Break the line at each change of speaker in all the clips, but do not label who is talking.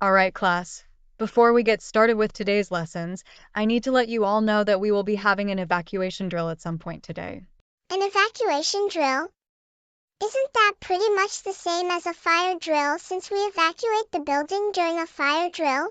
All right, class. Before we get started with today's lessons, I need to let you all know that we will be having an evacuation drill at some point today.
An evacuation drill? Isn't that pretty much the same as a fire drill since we evacuate the building during a fire drill?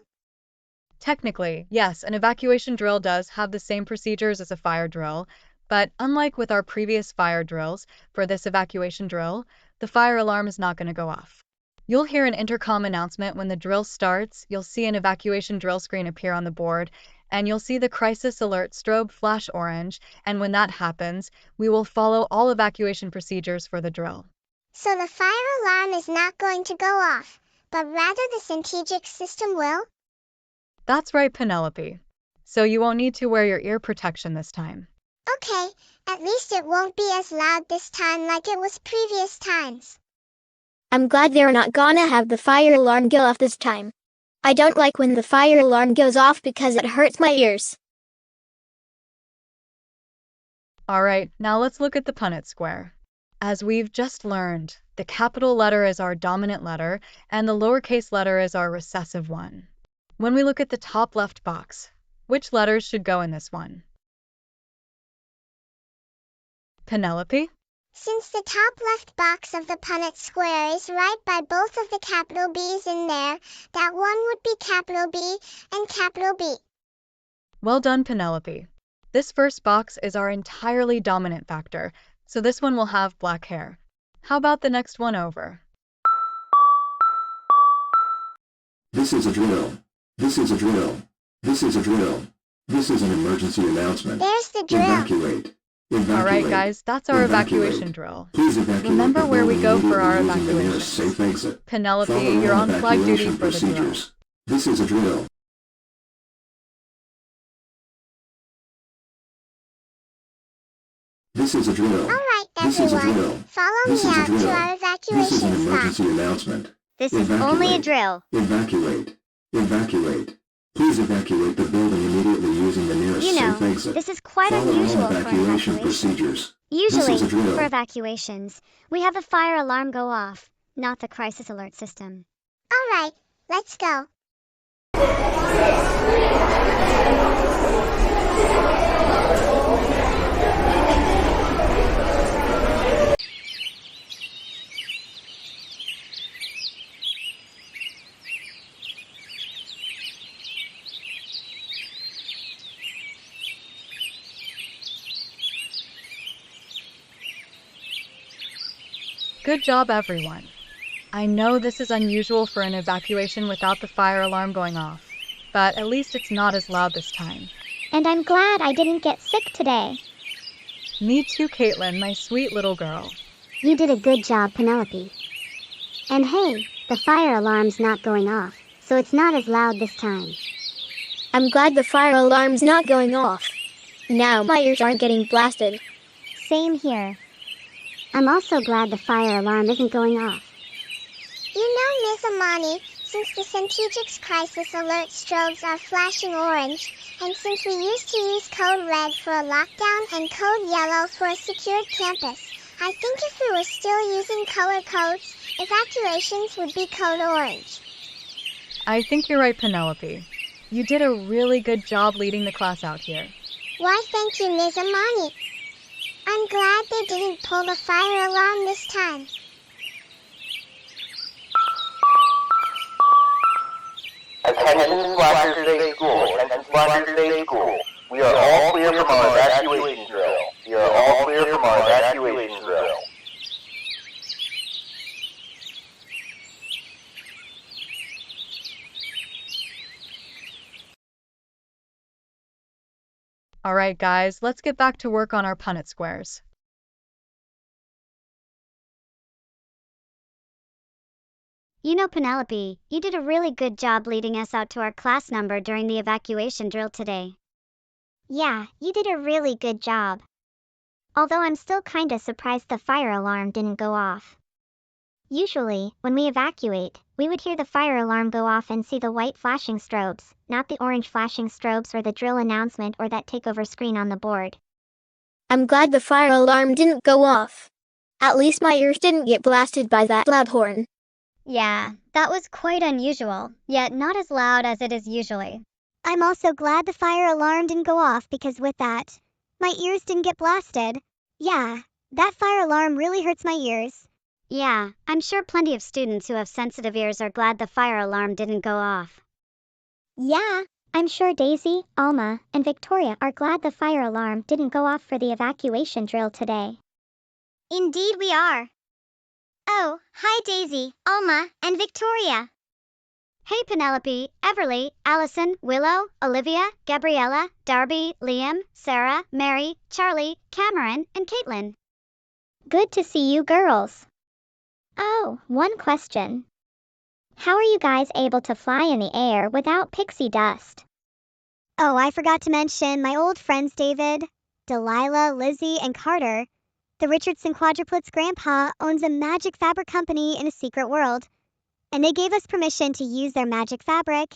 Technically, yes, an evacuation drill does have the same procedures as a fire drill, but unlike with our previous fire drills, for this evacuation drill, the fire alarm is not going to go off. You'll hear an intercom announcement when the drill starts, you'll see an evacuation drill screen appear on the board, and you'll see the crisis alert strobe flash orange, and when that happens, we will follow all evacuation procedures for the drill.
So the fire alarm is not going to go off, but rather the CENTEGIX system will?
That's right, Penelope. So you won't need to wear your ear protection this time.
Okay, at least it won't be as loud this time like it was previous times.
I'm glad they're not gonna have the fire alarm go off this time. I don't like when the fire alarm goes off because it hurts my ears.
Alright, now let's look at the Punnett square. As we've just learned, the capital letter is our dominant letter, and the lowercase letter is our recessive one. When we look at the top left box, which letters should go in this one? Penelope?
Since the top left box of the Punnett square is right by both of the capital B's in there, that one would be capital B and capital B.
Well done, Penelope. This first box is our entirely dominant factor, so this one will have black hair. How about the next one over?
This is a drill. This is a drill. This is a drill. This is an emergency announcement.
There's the drill.
Evacuate. Evacuate.
Alright guys, that's our evacuation drill.
Please evacuate.
Remember where we go for our
using the nearest
evacuation.
safe exit.
Penelope,
Follow
you're
all
on flag duty
evacuation
for the drill.
procedures. This is a drill. This is a drill.
All right,
This is a
everyone.
drill.
Follow
This
me
is a
out to
drill.
our
This is an
evacuation spot.
emergency announcement.
This is only a drill.
Evacuate. Evacuate. Please evacuate the building immediately using the nearest
You know,
safe exit.
this is quite
Follow
unusual
all
for
evacuation
evacuation.
procedures.
Usually,
This is a drill.
for evacuations, we have the fire alarm go off, not the crisis alert system.
All right, let's go.
Good job, everyone. I know this is unusual for an evacuation without the fire alarm going off, but at least it's not as loud this time.
And I'm glad I didn't get sick today.
Me too, Caitlin, my sweet little girl.
You did a good job, Penelope. And hey, the fire alarm's not going off, so it's not as loud this time.
I'm glad the fire alarm's not going off. Now my ears aren't getting blasted.
Same here. I'm also glad the fire alarm isn't going off. You know, Ms. Amani, since the CENTEGIX CrisisAlert strobes are flashing orange, and since we used to use code red for a lockdown and code yellow for a secured campus, I think if we were still using color codes, evacuations would be code orange.
I think you're right, Penelope. You did a really good job leading the class out here.
Why, thank you, Ms. Amani. I'm glad they didn't pull the fire alarm this time.
Attention Splasher Day School, attention Splasher Day School. We are all clear from our evacuation drill. We are all clear from our evacuation drill.
Alright guys, let's get back to work on our Punnett squares.
You know, Penelope, you did a really good job leading us out to our class number during the evacuation drill today.
Yeah, you did a really good job.
Although I'm still kinda surprised the fire alarm didn't go off. Usually, when we evacuate, we would hear the fire alarm go off and see the white flashing strobes, not the orange flashing strobes or the drill announcement or that takeover screen on the board.
I'm glad the fire alarm didn't go off. At least my ears didn't get blasted by that loud horn.
Yeah,
That was quite unusual, yet not as loud as it is usually.
I'm also glad the fire alarm didn't go off because with that, my ears didn't get blasted. Yeah, that fire alarm really hurts my ears.
Yeah, I'm sure plenty of students who have sensitive ears are glad the fire alarm didn't go off.
Yeah, I'm sure Daisy, Alma, and Victoria are glad the fire alarm didn't go off for the evacuation drill today.
Indeed we are. Oh, hi Daisy, Alma, and Victoria.
Hey Penelope, Everly, Allison, Willow, Olivia, Gabriella, Darby, Liam, Sarah, Mary, Charlie, Cameron, and Caitlin.
Good to see you girls. Oh, one question. How are you guys able to fly in the air without pixie dust?
Oh, I forgot to mention my old friends David, Delilah, Lizzie, and Carter. The Richardson quadruplets' grandpa owns a magic fabric company in a secret world, and they gave us permission to use their magic fabric.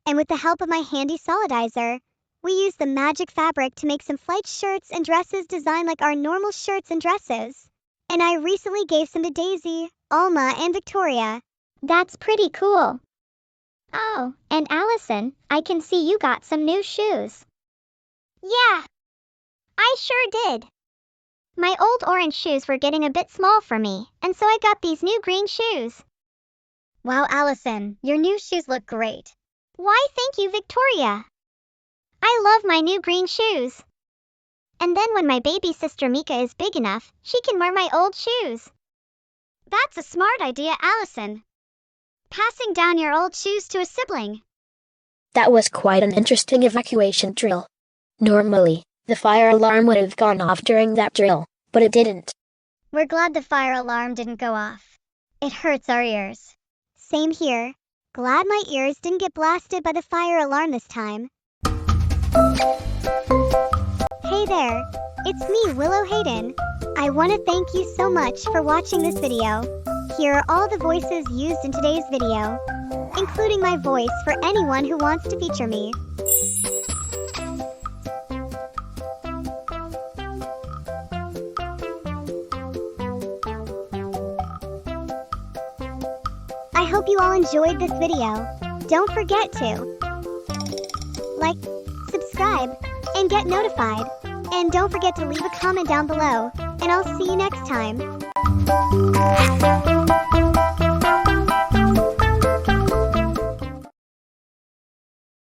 And with the help of my handy solidizer, we used the magic fabric to make some flight shirts and dresses designed like our normal shirts and dresses. And I recently gave some to Daisy, Alma, and Victoria.
That's pretty cool. Oh, and Allison, I can see you got some new shoes.
Yeah, I sure did. My old orange shoes were getting a bit small for me, and so I got these new green shoes.
Wow, Allison, your new shoes look great.
Why, thank you, Victoria. I love my new green shoes. And then when my baby sister Mika is big enough, she can wear my old shoes.
That's a smart idea, Allison. Passing down your old shoes to a sibling.
That was quite an interesting evacuation drill. Normally, the fire alarm would have gone off during that drill, but it didn't.
We're glad the fire alarm didn't go off. It hurts our ears.
Same here. Glad my ears didn't get blasted by the fire alarm this time. Hey there, it's me, Willow Hayden. I want to thank you so much for watching this video. Here are all the voices used in today's video, including my voice for anyone who wants to feature me. I hope you all enjoyed this video. Don't forget to like, subscribe, and get notified. And don't forget to leave a comment down below, and I'll see you next time.